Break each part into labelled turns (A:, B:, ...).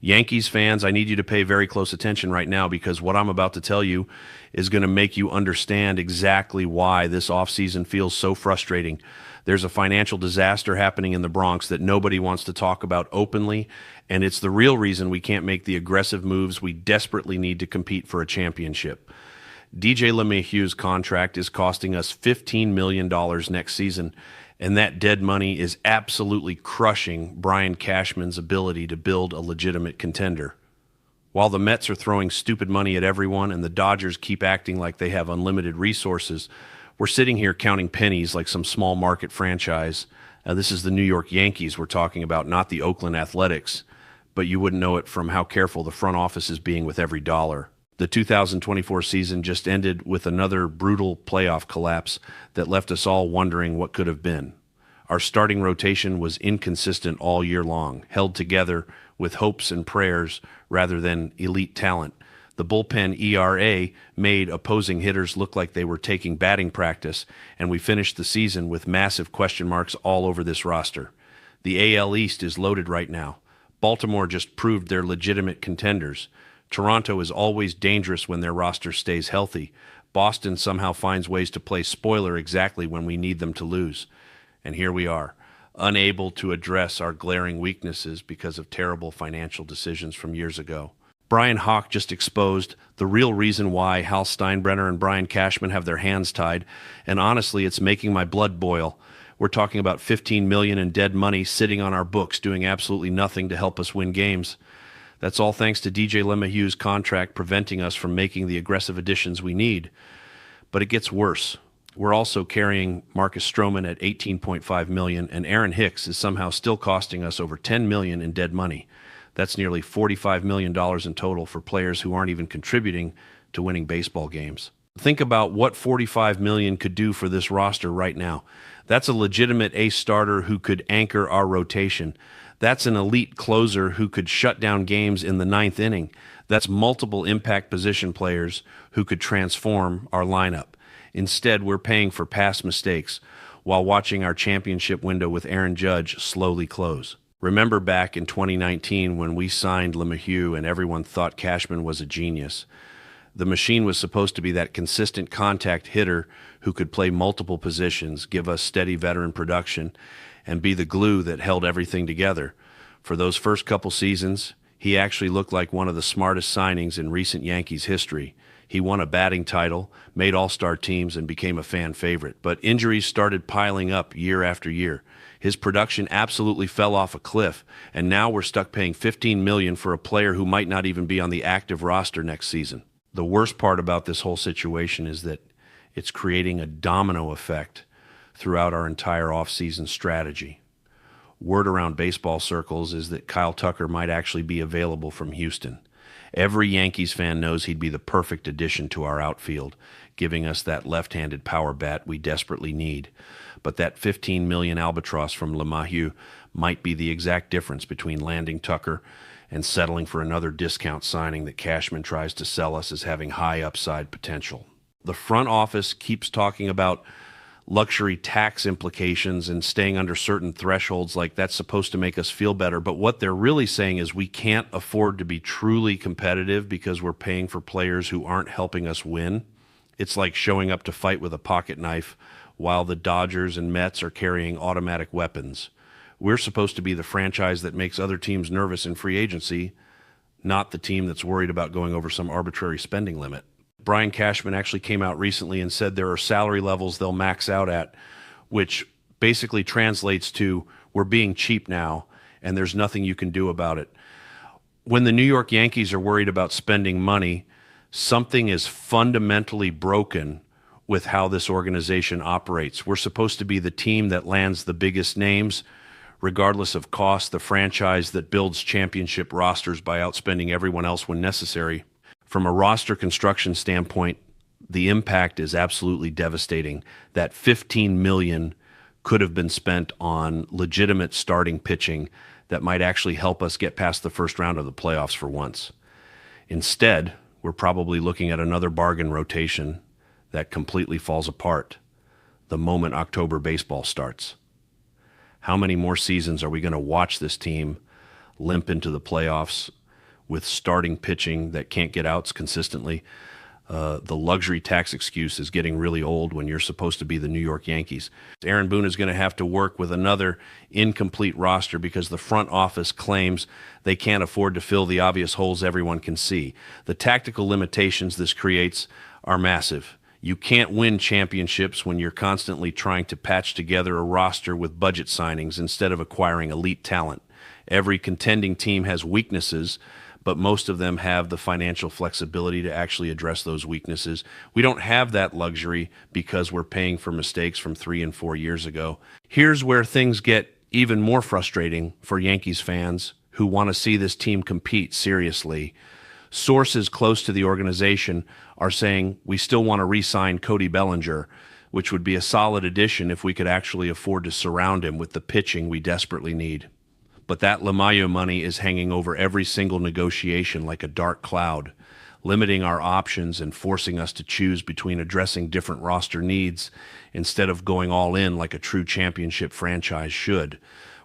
A: Yankees fans, I need you to pay very close attention right now because what I'm about to tell you is going to make you understand exactly why this offseason feels so frustrating. There's a financial disaster happening in the Bronx that nobody wants to talk about openly, and it's the real reason we can't make the aggressive moves we desperately need to compete for a championship. DJ LeMahieu's contract is costing us $15 million next season, and that dead money is absolutely crushing Brian Cashman's ability to build a legitimate contender. While the Mets are throwing stupid money at everyone and the Dodgers keep acting like they have unlimited resources, we're sitting here counting pennies like some small market franchise. This is the New York Yankees we're talking about, not the Oakland Athletics, but you wouldn't know it from how careful the front office is being with every dollar. The 2024 season just ended with another brutal playoff collapse that left us all wondering what could have been. Our starting rotation was inconsistent all year long, held together with hopes and prayers rather than elite talent. The bullpen ERA made opposing hitters look like they were taking batting practice, and we finished the season with massive question marks all over this roster. The AL East is loaded right now. Baltimore just proved they're legitimate contenders. Toronto is always dangerous when their roster stays healthy. Boston somehow finds ways to play spoiler exactly when we need them to lose. And here we are, unable to address our glaring weaknesses because of terrible financial decisions from years ago. Brian Hawk just exposed the real reason why Hal Steinbrenner and Brian Cashman have their hands tied, and honestly, it's making my blood boil. We're talking about $15 million in dead money sitting on our books doing absolutely nothing to help us win games. That's all thanks to DJ LeMahieu's contract preventing us from making the aggressive additions we need. But it gets worse. We're also carrying Marcus Stroman at $18.5 million, and Aaron Hicks is somehow still costing us over $10 million in dead money. That's nearly $45 million in total for players who aren't even contributing to winning baseball games. Think about what $45 million could do for this roster right now. That's a legitimate ace starter who could anchor our rotation. That's an elite closer who could shut down games in the ninth inning. That's multiple impact position players who could transform our lineup. Instead, we're paying for past mistakes while watching our championship window with Aaron Judge slowly close. Remember back in 2019 when we signed LeMahieu and everyone thought Cashman was a genius. The machine was supposed to be that consistent contact hitter who could play multiple positions, give us steady veteran production, and be the glue that held everything together. For those first couple seasons, he actually looked like one of the smartest signings in recent Yankees history. He won a batting title, made all-star teams, and became a fan favorite. But injuries started piling up year after year. His production absolutely fell off a cliff, and now we're stuck paying $15 million for a player who might not even be on the active roster next season. The worst part about this whole situation is that it's creating a domino effect throughout our entire offseason strategy. Word around baseball circles is that Kyle Tucker might actually be available from Houston. Every Yankees fan knows he'd be the perfect addition to our outfield, giving us that left-handed power bat we desperately need. But that $15 million albatross from LeMahieu might be the exact difference between landing Tucker and settling for another discount signing that Cashman tries to sell us as having high upside potential. The front office keeps talking about luxury tax implications and staying under certain thresholds like that's supposed to make us feel better. But what they're really saying is we can't afford to be truly competitive because we're paying for players who aren't helping us win. It's like showing up to fight with a pocket knife while the Dodgers and Mets are carrying automatic weapons. We're supposed to be the franchise that makes other teams nervous in free agency, not the team that's worried about going over some arbitrary spending limit. Brian Cashman actually came out recently and said there are salary levels they'll max out at, which basically translates to we're being cheap now and there's nothing you can do about it. When the New York Yankees are worried about spending money, something is fundamentally broken with how this organization operates. We're supposed to be the team that lands the biggest names, regardless of cost, the franchise that builds championship rosters by outspending everyone else when necessary. From a roster construction standpoint, the impact is absolutely devastating. That $15 million could have been spent on legitimate starting pitching that might actually help us get past the first round of the playoffs for once. Instead, we're probably looking at another bargain rotation that completely falls apart the moment October baseball starts. How many more seasons are we going to watch this team limp into the playoffs with starting pitching that can't get outs consistently. The luxury tax excuse is getting really old when you're supposed to be the New York Yankees. Aaron Boone is going to have to work with another incomplete roster because the front office claims they can't afford to fill the obvious holes everyone can see. The tactical limitations this creates are massive. You can't win championships when you're constantly trying to patch together a roster with budget signings instead of acquiring elite talent. Every contending team has weaknesses, but most of them have the financial flexibility to actually address those weaknesses. We don't have that luxury because we're paying for mistakes from 3 and 4 years ago. Here's where things get even more frustrating for Yankees fans who want to see this team compete seriously. Sources close to the organization are saying we still want to re-sign Cody Bellinger, which would be a solid addition if we could actually afford to surround him with the pitching we desperately need. But that LeMahieu money is hanging over every single negotiation like a dark cloud, limiting our options and forcing us to choose between addressing different roster needs instead of going all in like a true championship franchise should.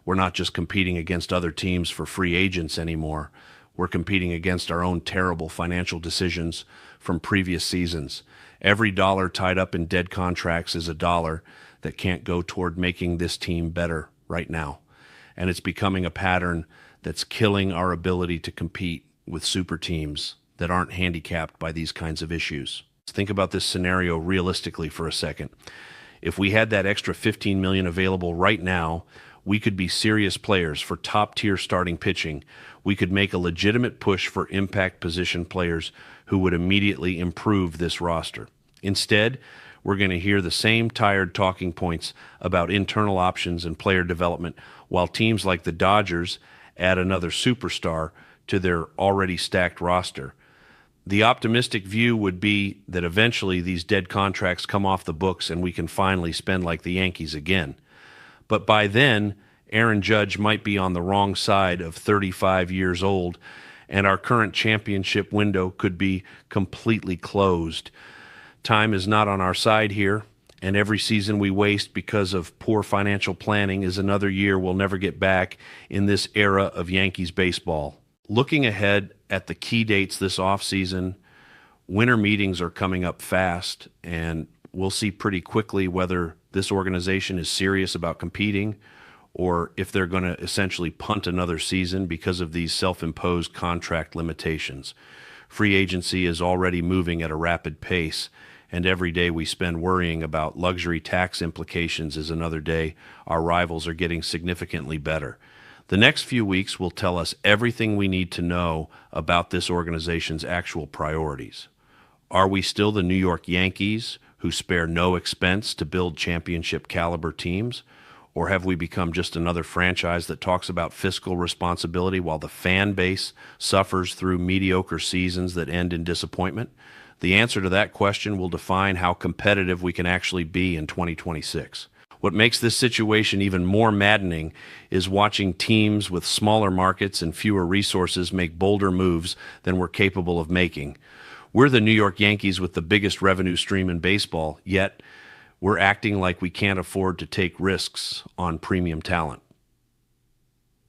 A: We're not just competing against other teams for free agents anymore. We're competing against our own terrible financial decisions from previous seasons. Every dollar tied up in dead contracts is a dollar that can't go toward making this team better right now. And it's becoming a pattern that's killing our ability to compete with super teams that aren't handicapped by these kinds of issues. Let's think about this scenario realistically for a second. If we had that extra $15 million available right now, we could be serious players for top-tier starting pitching. We could make a legitimate push for impact position players who would immediately improve this roster. Instead, we're going to hear the same tired talking points about internal options and player development, while teams like the Dodgers add another superstar to their already stacked roster. The optimistic view would be that eventually these dead contracts come off the books and we can finally spend like the Yankees again. But by then, Aaron Judge might be on the wrong side of 35 years old, and our current championship window could be completely closed. Time is not on our side here, and every season we waste because of poor financial planning is another year we'll never get back in this era of Yankees baseball. Looking ahead at the key dates this offseason, winter meetings are coming up fast, and we'll see pretty quickly whether this organization is serious about competing or if they're going to essentially punt another season because of these self-imposed contract limitations. Free agency is already moving at a rapid pace, and every day we spend worrying about luxury tax implications is another day our rivals are getting significantly better. The next few weeks will tell us everything we need to know about this organization's actual priorities. Are we still the New York Yankees, who spare no expense to build championship caliber teams? Or have we become just another franchise that talks about fiscal responsibility while the fan base suffers through mediocre seasons that end in disappointment? The answer to that question will define how competitive we can actually be in 2026. What makes this situation even more maddening is watching teams with smaller markets and fewer resources make bolder moves than we're capable of making. We're the New York Yankees with the biggest revenue stream in baseball, yet we're acting like we can't afford to take risks on premium talent.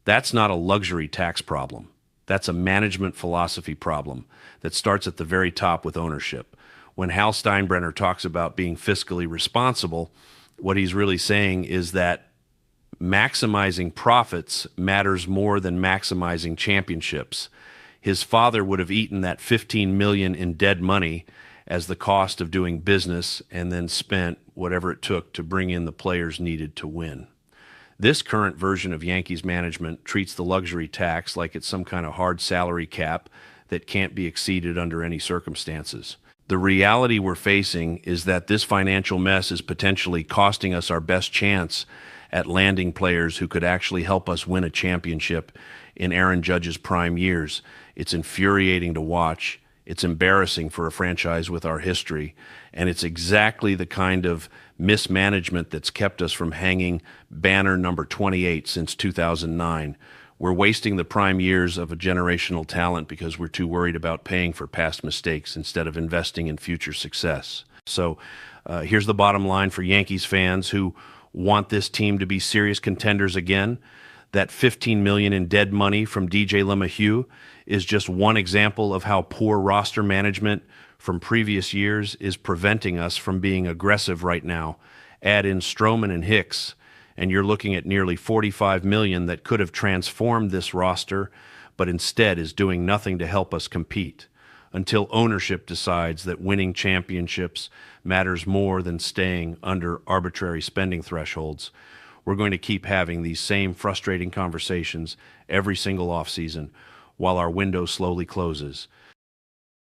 A: That's not a luxury tax problem. That's a management philosophy problem that starts at the very top with ownership. When Hal Steinbrenner talks about being fiscally responsible, what he's really saying is that maximizing profits matters more than maximizing championships. His father would have eaten that $15 million in dead money as the cost of doing business and then spent whatever it took to bring in the players needed to win. This current version of Yankees management treats the luxury tax like it's some kind of hard salary cap that can't be exceeded under any circumstances. The reality we're facing is that this financial mess is potentially costing us our best chance at landing players who could actually help us win a championship in Aaron Judge's prime years. It's infuriating to watch. It's embarrassing for a franchise with our history, and it's exactly the kind of mismanagement that's kept us from hanging banner number 28 since 2009. We're wasting the prime years of a generational talent because we're too worried about paying for past mistakes instead of investing in future success. So here's the bottom line for Yankees fans who want this team to be serious contenders again. That $15 million in dead money from DJ LeMahieu is just one example of how poor roster management from previous years is preventing us from being aggressive right now. Add in Stroman and Hicks, and you're looking at nearly $45 million that could have transformed this roster, but instead is doing nothing to help us compete until ownership decides that winning championships matters more than staying under arbitrary spending thresholds. We're going to keep having these same frustrating conversations every single offseason while our window slowly closes.